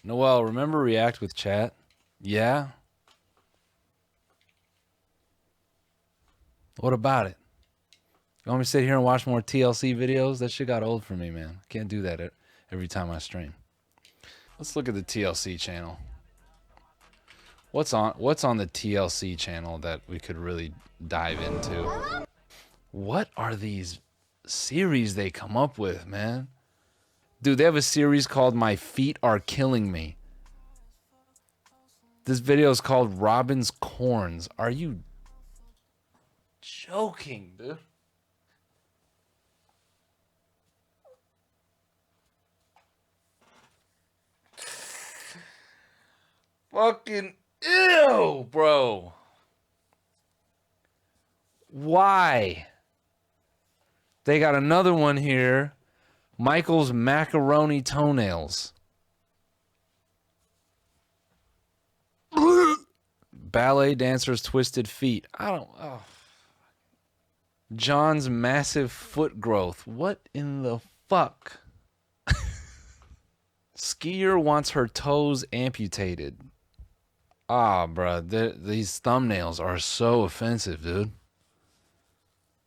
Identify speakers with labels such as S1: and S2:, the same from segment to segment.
S1: Noel, remember React with chat? Yeah? What about it? You want me to sit here and watch more TLC videos? That shit got old for me, man. I can't do that every time I stream. Let's look at the TLC channel. What's on the TLC channel that we could really dive into? What are these series they come up with, man? Dude, they have a series called My Feet Are Killing Me. This video is called Robin's Corns. Are you joking, dude? Fucking ew, bro. Why? They got another one here. Michael's macaroni toenails. Ballet dancer's twisted feet. John's massive foot growth. What in the fuck? Skier wants her toes amputated. Bruh, these thumbnails are so offensive, dude.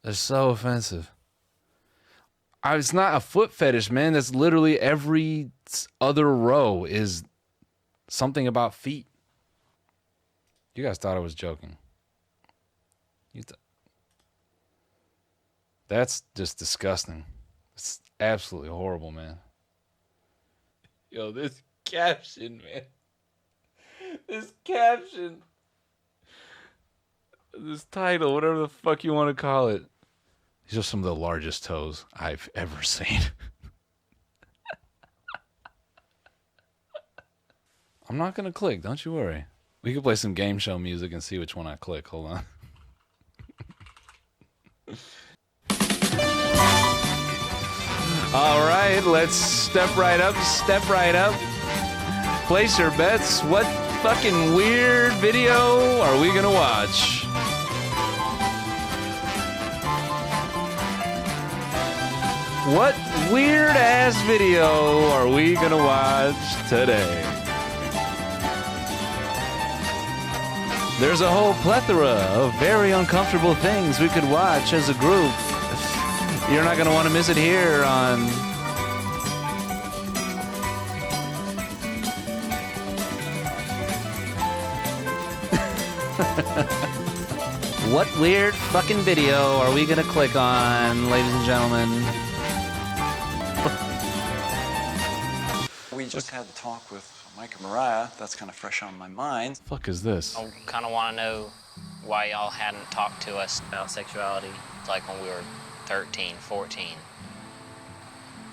S1: They're so offensive. It's not a foot fetish, man. That's literally every other row is something about feet. You guys thought I was joking. That's just disgusting. It's absolutely horrible, man. Yo, this caption, man. This caption. This title, whatever the fuck you want to call it. These are some of the largest toes I've ever seen. I'm not going to click, don't you worry. We could play some game show music and see which one I click. Hold on. All right, let's step right up. Place your bets. What fucking weird video are we going to watch? What weird-ass video are we gonna watch today? There's a whole plethora of very uncomfortable things we could watch as a group. You're not gonna want to miss it here on... What weird fucking video are we gonna click on, ladies and gentlemen?
S2: We just had a talk with Mike and Mariah. That's kind of fresh on my mind.
S1: The fuck is this?
S3: I kind of want to know why y'all hadn't talked to us about sexuality, like when we were 13, 14.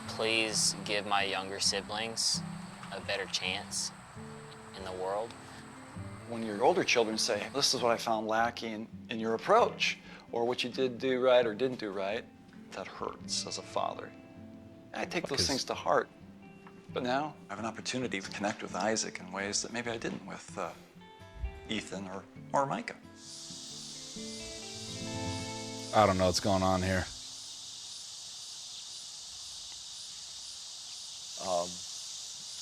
S3: Please give my younger siblings a better chance in the world.
S2: When your older children say, this is what I found lacking in your approach, or what you did do right or didn't do right, that hurts as a father. And I take those things to heart. But now I have an opportunity to connect with Isaac in ways that maybe I didn't with Ethan or Micah.
S1: I don't know what's going on here.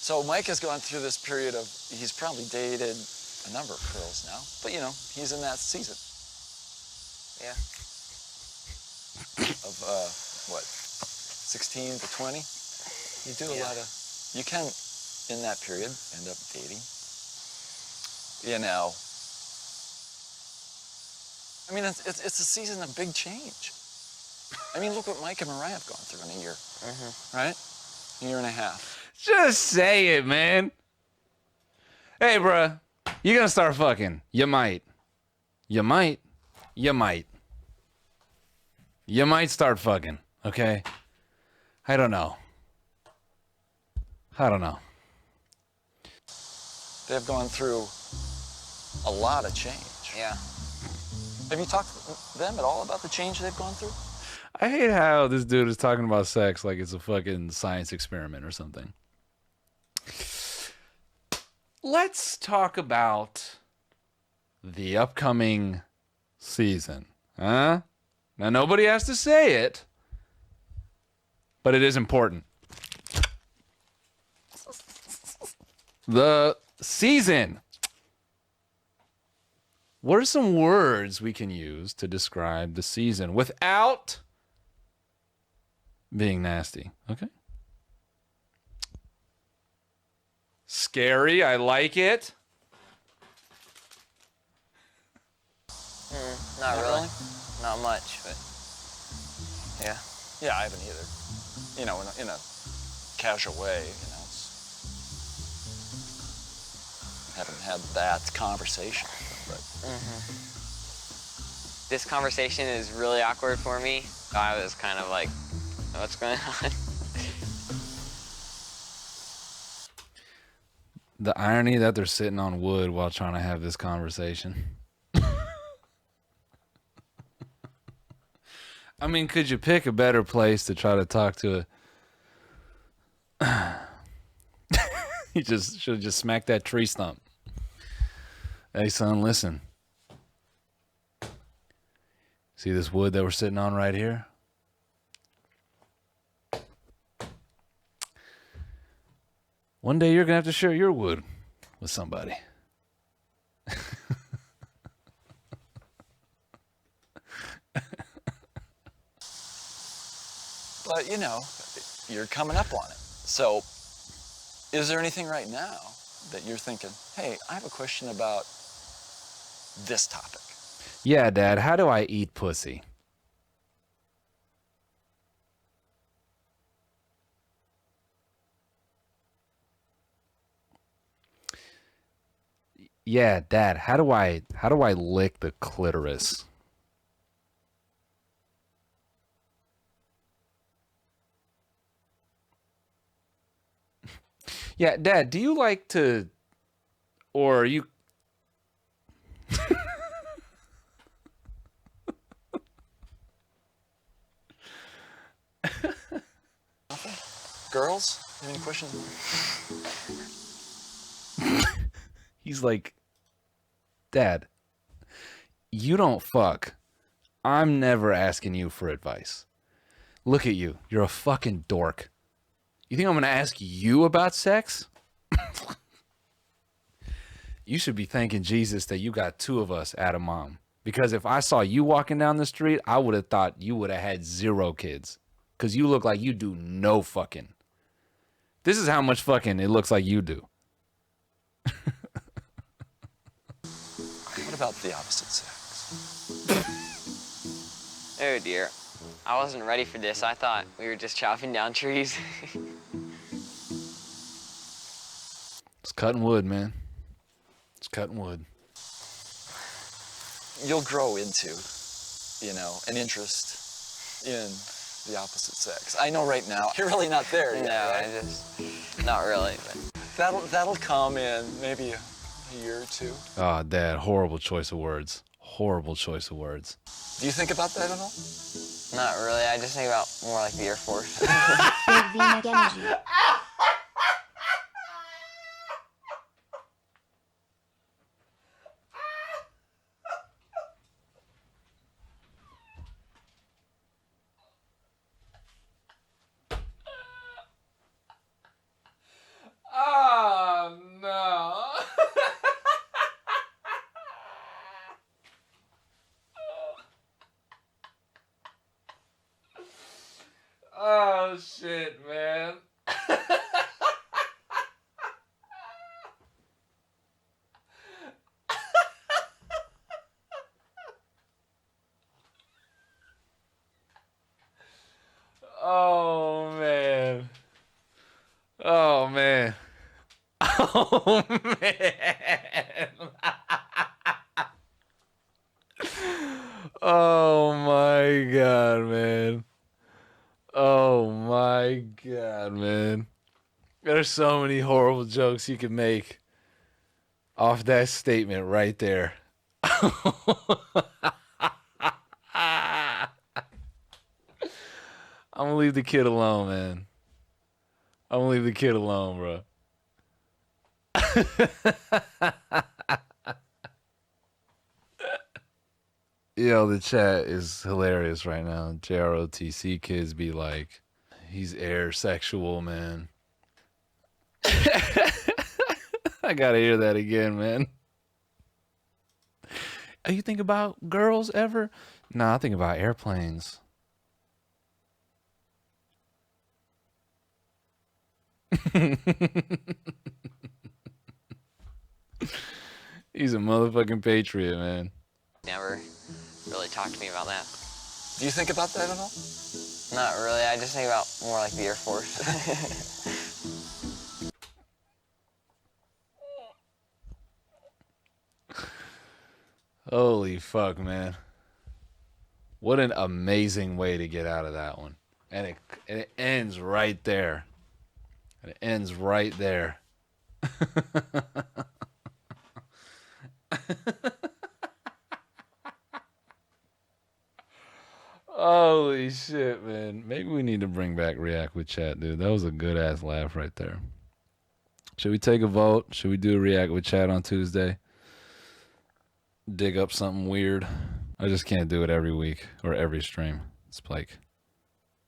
S2: So Mike has gone through this period of, he's probably dated a number of girls now, but you know, he's in that season.
S3: Yeah.
S2: Of, what, 16 to 20? You do a lot of, you can, in that period, end up dating. You know, I mean, it's a season of big change. I mean, look what Mike and Mariah have gone through in a year, right? A year and a half.
S1: Just say it, man. Hey, bruh, you gonna start fucking. You might. You might. You might. You might start fucking, okay? I don't know. I don't know.
S2: They've gone through a lot of change.
S3: Yeah.
S2: Have you talked to them at all about the change they've gone through?
S1: I hate how this dude is talking about sex like it's a fucking science experiment or something. Let's talk about the upcoming season, huh? Now, nobody has to say it, but it is important. The season. What are some words we can use to describe the season without being nasty? Okay. Scary. I like it.
S3: Not really. Not much, but yeah.
S2: Yeah, I haven't either. You know, in a casual way, you know. Haven't had that conversation. But.
S3: This conversation is really awkward for me. I was kind of like, what's going on?
S1: The irony that they're sitting on wood while trying to have this conversation. I mean, could you pick a better place to try to talk to a... You just should have just smacked that tree stump. Hey, son, listen. See this wood that we're sitting on right here? One day you're going to have to share your wood with somebody.
S2: But, you know, you're coming up on it. So, is there anything right now that you're thinking, hey, I have a question about this topic?
S1: Yeah, Dad, how do I eat pussy? Yeah, Dad, how do I lick the clitoris? Yeah, Dad, do you like to, or are you...
S2: Nothing? Girls? You have any questions?
S1: He's like, Dad, you don't fuck. I'm never asking you for advice. Look at you. You're a fucking dork. You think I'm going to ask you about sex? You should be thanking Jesus that you got two of us at a mom. Because if I saw you walking down the street, I would have thought you would have had 0 kids. Because you look like you do no fucking. This is how much fucking it looks like you do.
S2: What about the opposite sex?
S3: Oh dear. I wasn't ready for this. I thought we were just chopping down trees.
S1: It's cutting wood, man. It's cutting wood.
S2: You'll grow into, you know, an interest in the opposite sex. I know right now you're really not there yet.
S3: No,
S2: right?
S3: I just, not really, but.
S2: That'll come in maybe a year or two.
S1: Oh, Dad, horrible choice of words. Horrible choice of words.
S2: Do you think about that at all?
S3: Not really. I just think about more like the Air Force.
S4: Big V-neck energy.
S1: Oh, no. Oh, shit, man. Oh, man. Oh, man. Oh, man. Oh, my God, man. Oh, my God, man. There's so many horrible jokes you can make off that statement right there. I'm going to leave the kid alone, man. I'm going to leave the kid alone, bro. Yo, the chat is hilarious right now. JROTC kids be like, he's air sexual, man. I gotta hear that again, man. Oh, you think about girls ever? Nah, I think about airplanes. He's a motherfucking patriot, man.
S3: Never really talked to me about that.
S2: Do you think about that at all?
S3: Not really. I just think about more like the Air Force.
S1: Holy fuck, man. What an amazing way to get out of that one. And it ends right there. And it ends right there. Holy shit, man. Maybe we need to bring back React with Chat, dude. That was a good ass laugh right there. Should we take a vote? Should we do a React with Chat on Tuesday? Dig up something weird. I just can't do it every week or every stream. It's like,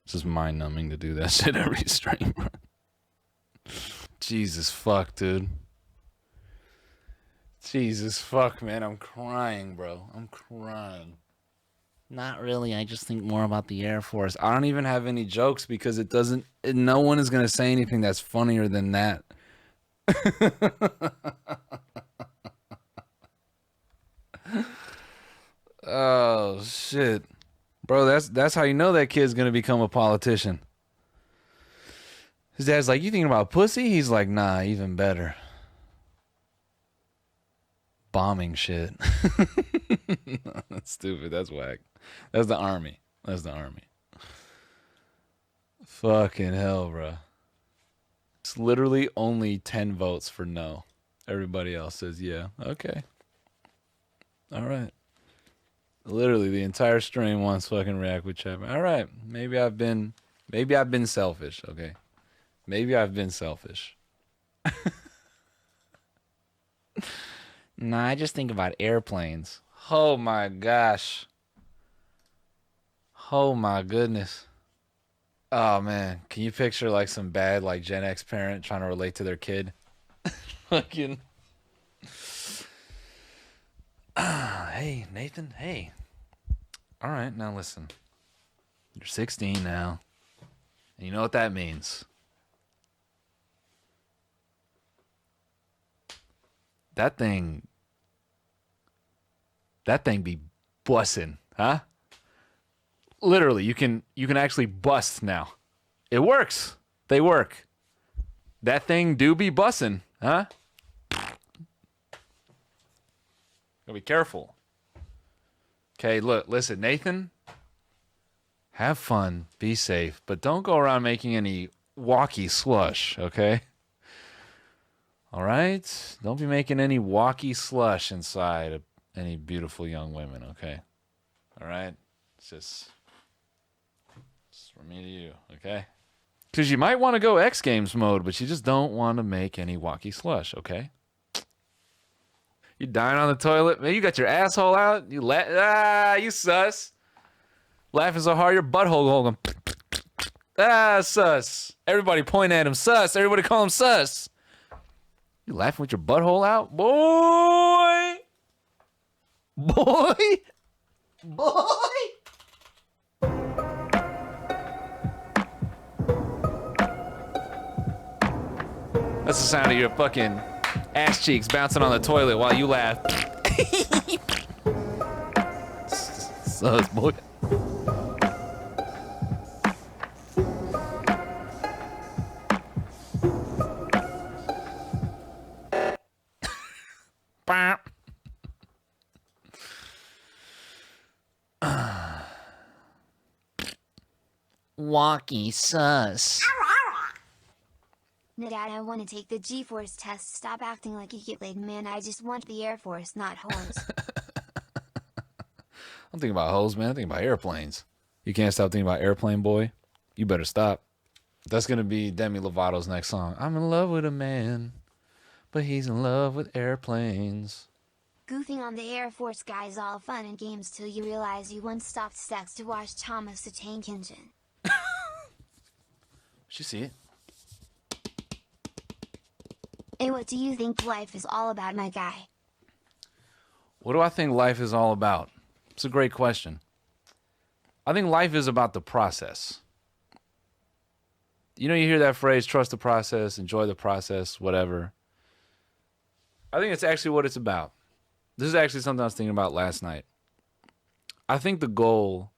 S1: it's just mind numbing to do that shit every stream. Jesus fuck, dude. Jesus fuck, man. I'm crying, bro. I'm crying. Not really. I just think more about the Air Force. I don't even have any jokes because no one is going to say anything that's funnier than that. Oh, shit. Bro, that's how you know that kid's going to become a politician. His dad's like, you thinking about pussy? He's like, nah, even better. Bombing shit. That's stupid. That's whack. That's the army. That's the army. Fucking hell, bro. It's literally only 10 votes for no. Everybody else says yeah. Okay. All right. Literally the entire stream wants fucking React with Chapman. All right. Maybe I've been selfish, okay? Maybe I've been selfish. Nah, I just think about airplanes. Oh my gosh. Oh my goodness. Oh man, can you picture like some bad like Gen X parent trying to relate to their kid? Fucking. Hey, Nathan. Hey. All right, now listen. You're 16 now. And you know what that means. That thing be bussin', huh? Literally, you can actually bust now. It works. They work. That thing do be bussin', huh? Gotta be careful. Okay, look, listen, Nathan. Have fun, be safe, but don't go around making any walkie slush, okay? All right? Don't be making any walkie slush inside of any beautiful young women, okay? All right? It's just from me to you, okay? Because you might want to go X Games mode, but you just don't want to make any walkie slush, okay? You dying on the toilet? Man, you got your asshole out? You sus. Laughing so hard, your butthole going. Sus. Everybody point at him, sus. Everybody call him sus. You laughing with your butthole out? Boy! Boy! Boy! That's the sound of your fucking ass cheeks bouncing on the toilet while you laugh. Sus, boy. Walkie sus.
S4: Dad, I want to take the G-Force test. Stop acting like you get laid, man. I just want the Air Force, not hoes.
S1: I'm thinking about hoes, man. I'm thinking about airplanes. You can't stop thinking about Airplane Boy. You better stop. That's going to be Demi Lovato's next song. I'm in love with a man, but he's in love with airplanes.
S4: Goofing on the Air Force guy is all fun and games till you realize you once stopped sex to watch Thomas the Tank Engine.
S1: Did you see it?
S4: And what do you think life is all about, my guy?
S1: What do I think life is all about? It's a great question. I think life is about the process. You know, you hear that phrase, trust the process, enjoy the process, whatever. I think it's actually what it's about. This is actually something I was thinking about last night. I think the goal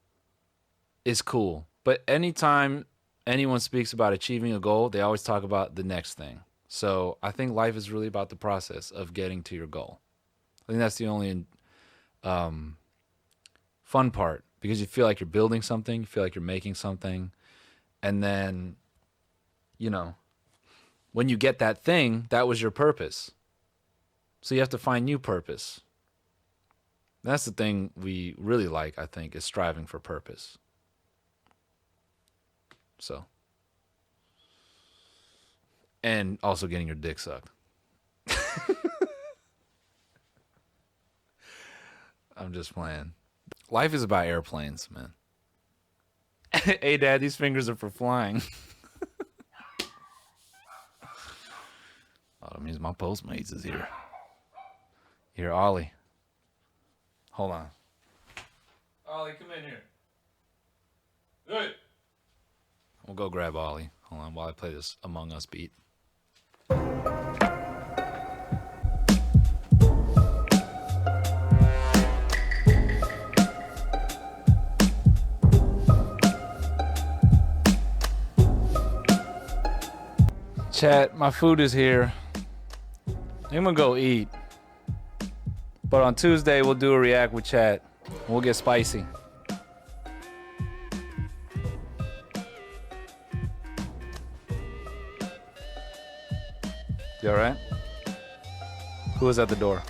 S1: is cool, but anytime anyone speaks about achieving a goal, they always talk about the next thing. So I think life is really about the process of getting to your goal. I think that's the only fun part, because you feel like you're building something, you feel like you're making something, and then, you know, when you get that thing, that was your purpose. So you have to find new purpose. That's the thing we really like, I think, is striving for purpose. So. And also getting your dick sucked. I'm just playing. Life is about airplanes, man. Hey, Dad, these fingers are for flying. Oh, that means my Postmates is here. Here, Ollie. Hold on. Ollie, come in here. Hey! We'll go grab Ollie. Hold on while I play this Among Us beat. Chat, my food is here. I'm gonna go eat. But on Tuesday, we'll do a react with chat. We'll get spicy. You alright? Who is at the door?